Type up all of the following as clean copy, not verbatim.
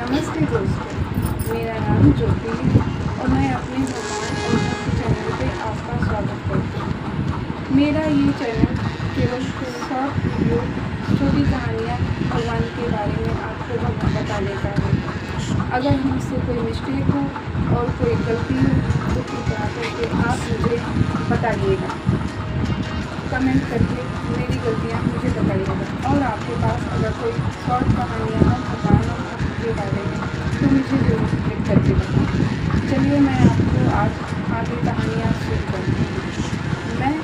नमस्ते दोस्तों, मेरा नाम ज्योति है और मैं अपने भगवान और भक्त चैनल पे आपका स्वागत करती हूँ। मेरा ये चैनल केवल शॉर्ट वीडियो, छोटी कहानियाँ भगवान के बारे में आपको बता देता है। अगर हमसे कोई मिस्टेक हो और कोई गलती हो तो कृपया करके आप मुझे बताइएगा, कमेंट करके मेरी गलतियाँ मुझे बताइएगा। और आपके पास अगर कोई शॉर्ट कहानियाँ हो भगवान और भक्त के बारे में तो मुझे ज़रूर लिख करके बताएं। चलिए मैं आपको आज आगे कहानियाँ शुरू करती हूँ। मैं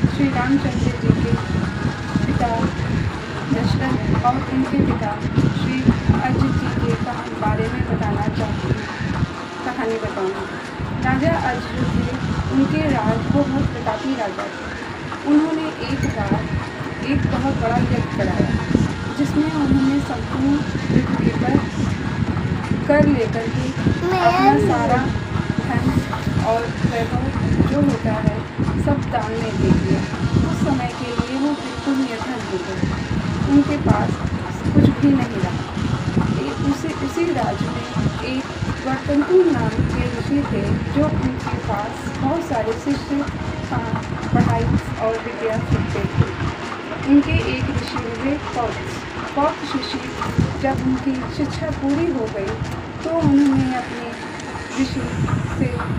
श्री रामचंद्र जी के पिता दशरथ और उनके पिता श्री अजित जी के बारे में बताना चाहती हूँ। कहानी बताऊँगी। राजा अजित थे, उनके राज वो बहुत प्रतापी राजा थे। उन्होंने एक बार एक बहुत बड़ा यज्ञ कराया जिसमें उन्होंने संपूर्ण पृथ्वी पर कर लेकर के अपना सारा धन और वैभव जो होता है सब दान में दे दिया। उस समय के लिए वो बिल्कुल निर्धन हो गए, उनके पास कुछ भी नहीं रहा। उसी राज्य में एक वर्तनपुर नाम के ऋषि थे जो उनके पास बहुत सारे शिष्य पढ़ाई और विद्या सीखते थे। उनके एक ऋषि हुए कौत्स ऋषि। जब उनकी शिक्षा पूरी हो गई तो उन्होंने अपने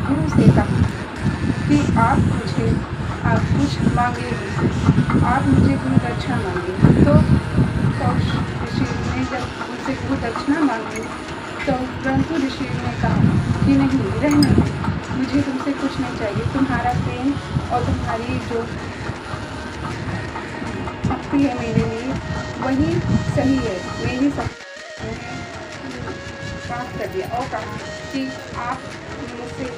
गुरु से कहा कि आप कुछ मांगेंगे, आप मुझे गुरु दक्षिणा मांगे। तो कौत्स ऋषि ने जब उनसे गुरु दक्षिणा मांगी तो परंतु ऋषि ने कहा कि नहीं, रहने दो, मुझे तुमसे कुछ नहीं चाहिए। तुम्हारा प्रेम और तुम्हारी जो भक्ति है मेरे लिए वही सही है। मेरी सब बात कर दिया और कहा कि मुझे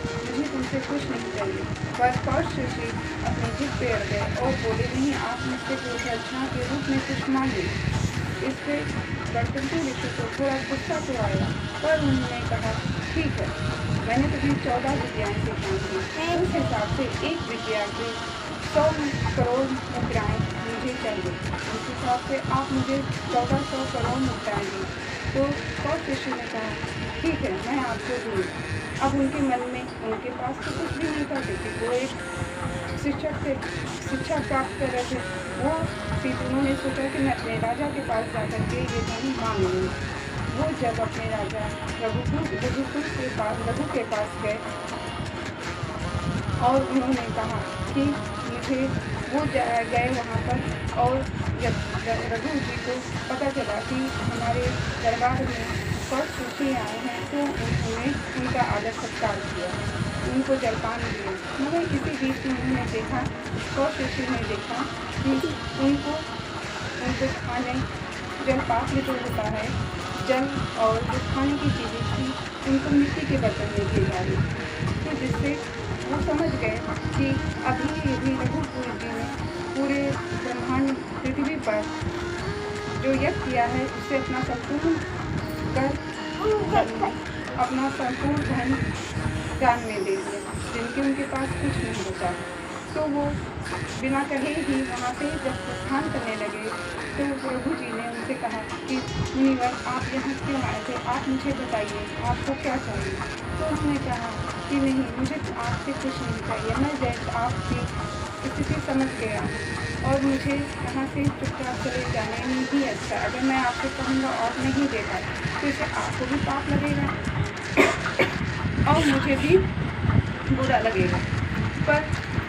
तुमसे कुछ नहीं चाहिए। पर कौत्स ऋषि अपने जिद पे अड़ गए और बोले नहीं, आप मुझसे कुछ दक्षिणा के रूप में कुछ मांगे। इस पे वर्तनपुर ऋषि को थोड़ा गुस्सा तो आया, पर उन्होंने कहा ठीक है, मैंने तुम्हें 14 विद्याएँ सिखाई थी, उस हिसाब से एक विद्या के 100 करोड़ मुद्राएँ मुझे चाहिए। उस हिसाब से आप मुझे 1400 करोड़ मुद्राएँ दी। तो कौत्स ऋषि ने कहा ठीक है, मैं आपको दूँ। अब उनके मन में उनके पास तो कुछ भी नहीं था क्योंकि वो एक शिक्षक थे, शिक्षा प्राप्त कर रहे थे। वो उन्होंने सोचा कि मैं अपने राजा के पास जाकर के ये धन मांग लूँगी। वो जब अपने राजा रघु के पास गए और उन्होंने कहा कि मुझे वो गए वहाँ पर, और जब रघु जी को पता चला कि हमारे दरबार में कौत्स ऋषि आए हैं तो उन्होंने उनका आदर सत्कार किया, उनको जलपान दिया। मगर इसी बीच में उन्होंने देखा, कौत्स ऋषि ने देखा कि उनको खाने जलपात्र जो होता है, जल और जो खाने की चीज़ें थी उनको मिट्टी के बर्तन में दी जा रही। तो जिससे वो समझ गए कि अभी रघुपुर जी ने पूरे ब्रह्मांड पृथ्वी पर जो यज्ञ किया है उससे अपना संपूर्ण धन दान में दे दिया, जिनके उनके पास कुछ नहीं बचा। तो वो बिना कहे ही वहाँ से जब प्रस्थान करने लगे तो प्रभु जी ने उनसे कहा कि मुनिवर, आप यहाँ क्यों आए थे, आप मुझे बताइए आपको क्या चाहिए। तो उन्होंने कहा कि नहीं, मुझे आपसे कुछ नहीं चाहिए, मैं जैसे आपकी स्थिति समझ गया और मुझे यहाँ से चुपचाप चले जाने में ही अच्छा। अगर मैं आपसे कहूँगा और नहीं दे पाए तो इसे आपको भी पाप लगेगा और मुझे भी बुरा लगेगा। पर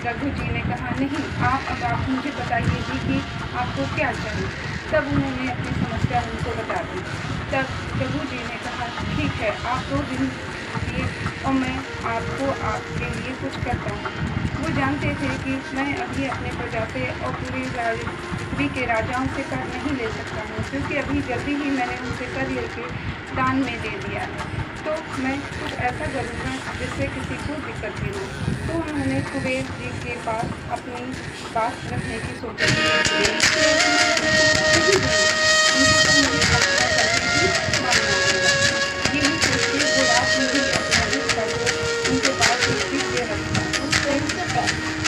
रघु जी ने कहा नहीं, आप मुझे बताइए जी कि आपको क्या चाहिए। तब उन्होंने अपनी समस्या उनको बता दी। तब रघु जी ने कहा ठीक है, आप 2 दिन दिए और मैं आपके लिए कुछ करता हूँ। वो जानते थे कि मैं अभी अपने प्रजा से और पूरी पृथ्वी के राजाओं से कर नहीं ले सकता हूँ, क्योंकि अभी जल्दी ही मैंने उनसे कर लेके दान में दे दिया है। तो मैं कुछ ऐसा करूँगा जिससे किसी को दिक्कत भी हो। तो उन्होंने कुबेर जी के पास अपनी बात रखने की सोचा। यही सोच के वो रात में ही अपना रूप करके उनके पास एक दिव्य रखा। उससे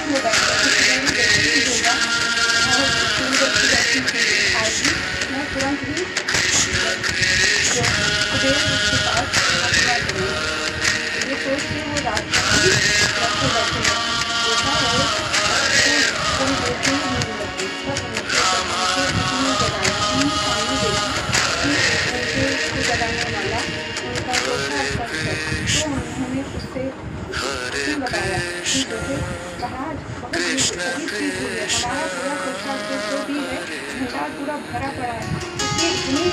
वो बैठा कि होगा और सूरज की रोशनी आएगी, मैं तुरंत ही जो मुझे उसके पास पहुँचना चाहिए। ये सोच के वो रात को ही रस्ते बैठे हैं। देखा है तो कोई देखने ही नहीं लगती। सब उनके इतनी जगाया उन्होंने सामने देखा कि उनको जगाने वाला उनका चौथा शख्स है। तो उन्होंने उससे उसने बताया कि जैसे कहा बहुत ही सही चीज़ हुई है, हमारा पूरा कोठा जो भी है भंडार पूरा भरा पड़ा है, इसलिए इतनी